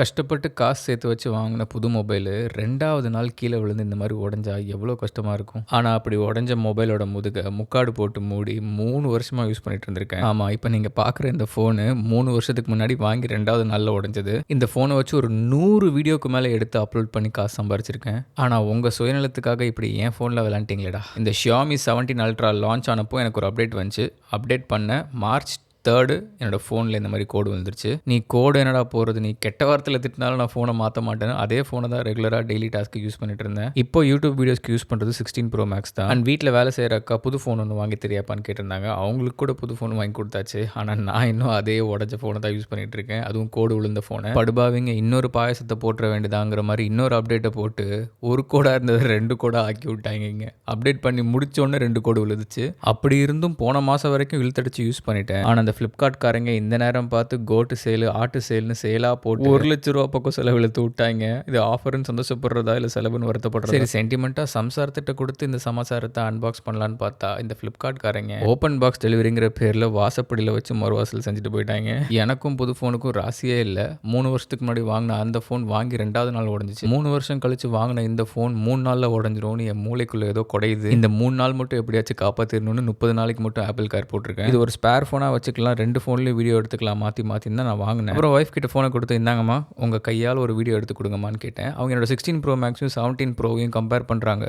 கஷ்டப்பட்டு காசு சேர்த்து வச்சு வாங்கின புது மொபைலு 2வது நாள் கீழ விழுந்து இந்த மாரி உடைஞ்சா எவ்வளோ கஷ்டமா இருக்கும். ஆனா அப்படி உடைஞ்ச மொபைலோட முதுக முக்காடு போட்டு மூடி 3 வருஷமா யூஸ் பண்ணிட்டு இருந்திருக்கேன். ஆமா, இப்ப நீங்க பார்க்குற இந்த ஃபோனு 3 வருஷத்துக்கு முன்னாடி வாங்கி 2வது நாள்ல உடைஞ்சது. இந்த ஃபோன வச்சு ஒரு 100 வீடியோக்கு மேல எடுத்து அப்லோட் பண்ணி காசு சம்பாரிச்சிருக்கேன். ஆனா உங்க சுயநலத்துக்காக இப்படி என் ஃபோன்ல விளையாண்டீங்களேடா. இந்த Xiaomi 17 Ultra லான்ச் ஆனப்போ எனக்கு ஒரு அப்டேட் வந்துச்சு. அப்டேட் பண்ண மார்ச் 3 என்னோட ஃபோனில் இந்த மாதிரி கோடு வந்துருச்சு. நீ கோடு என்னடா போகிறது, நீ கெட்ட வார்த்தையில் திட்டினாலும் நான் ஃபோனை மாற்ற மாட்டேன். அதே ஃபோனை தான் ரெகுலராக டெய்லி டாஸ்க்கு யூஸ் பண்ணிட்டு இருந்தேன். இப்போ யூடியூப் வீடியோஸ்க்கு யூஸ் பண்ணுறது 16 Pro Max தான். அண்ட் வீட்டில் வேலை செய்கிற அக்கா புது ஃபோன் ஒன்று வாங்கி தெரியாப்பான்னு கேட்டிருந்தாங்க. அவங்களுக்கு கூட புது ஃபோன் வாங்கி கொடுத்தாச்சு. ஆனால் நான் இன்னும் அதே உடஞ்ச ஃபோனை தான் யூஸ் பண்ணிட்டு இருக்கேன். அதுவும் கோடு விழுந்த ஃபோனை. படுபாவிங்க இன்னொரு பாயசத்தை போட்டுற வேண்டியதாங்கிற மாதிரி இன்னொரு அப்டேட்டை போட்டு ஒரு கோடாக இருந்தது 2 கோடாக ஆக்கி விட்டாங்க. அப்டேட் பண்ணி முடிச்சோடனே 2 கோடு விழுந்துச்சு. அப்படி இருந்தும் போன மாதம் வரைக்கும் இழுத்தடிச்சு யூஸ் பண்ணிட்டேன். ஆனால் ஃப்ளிப்கார்ட்காரங்க இந்த நேரம் பார்த்து கோட்டு சேலு ஆட்டு சேல்னு சேலாக போட்டு 1 லட்ச ரூபா பக்கம் செலவு இழுத்து விட்டாங்க. இது ஆஃபர்னு சந்தோஷப்படுறதா இல்லை செலவுன்னு வருத்தப்படுறதா? சரி, சென்டிமெண்ட்டாக சம்சாரத்திட்ட கொடுத்து இந்த சமாச்சாரத்தை அன்பாக்ஸ் பண்ணலான்னு பார்த்தா இந்த ஃப்ளிப்கார்ட்காரங்க ஓப்பன் பாக்ஸ் டெலிவரிங்கிற பேரில் வாசப்படியில் வச்சு மறுவாசல் செஞ்சுட்டு போயிட்டாங்க. எனக்கும் புது ஃபோனுக்கும் ராசியே இல்லை. 3 வருஷத்துக்கு முன்னாடி வாங்கின அந்த ஃபோன் வாங்கி 2வது நாள் உடஞ்சிச்சு. 3 வருஷம் கழிச்சு வாங்கின இந்த ஃபோன் 3 நாளில் உடஞ்சிரும்னு என் மூளைக்குள்ள ஏதோ குடையுது. இந்த 3 நாள் மட்டும் எப்படியாச்சும் காப்பாற்றிடணும்னு 30 நாளைக்கு மட்டும் ஆப்பிள் கார் போட்டிருக்கேன். இது ஒரு ஸ்பேர் ஃபோனாக வச்சுக்கலாம், 2 ஃபோன்லேயும் வீடியோ எடுத்துக்கலாம், மாற்றி தான் நான் வாங்கினேன். அப்புறம் ஒய்ஃப் கிட்ட ஃபோனை கொடுத்து, இந்தாங்கம்மா உங்கள் கையால் ஒரு வீடியோ எடுத்து கொடுங்கம்மான்னு கேட்டேன். அவங்க என்னோட 16 Pro Maxயும் 17 Proவையும் கம்பேர் பண்ணுறாங்க.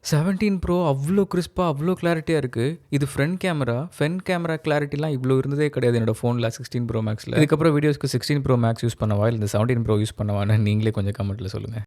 17 Pro அவ்வளோ கிறிஸ்பாக அவ்வளோ கிளாரிட்டியாக இருக்குது. இது ஃப்ரண்ட் கேமரா கிளாரிட்டிலாம் இவ்வளோ இருந்ததே கிடையாது என்னோட ஃபோனில் 16 Pro Maxல. இதுக்கப்புறம் வீடியோஸ்க்கு 16 Pro Max யூஸ் பண்ணவா இல்லை இந்த 17 Pro யூஸ் பண்ணவான்னு நீங்களே கொஞ்சம் கமெண்ட்டில் சொல்லுங்கள்.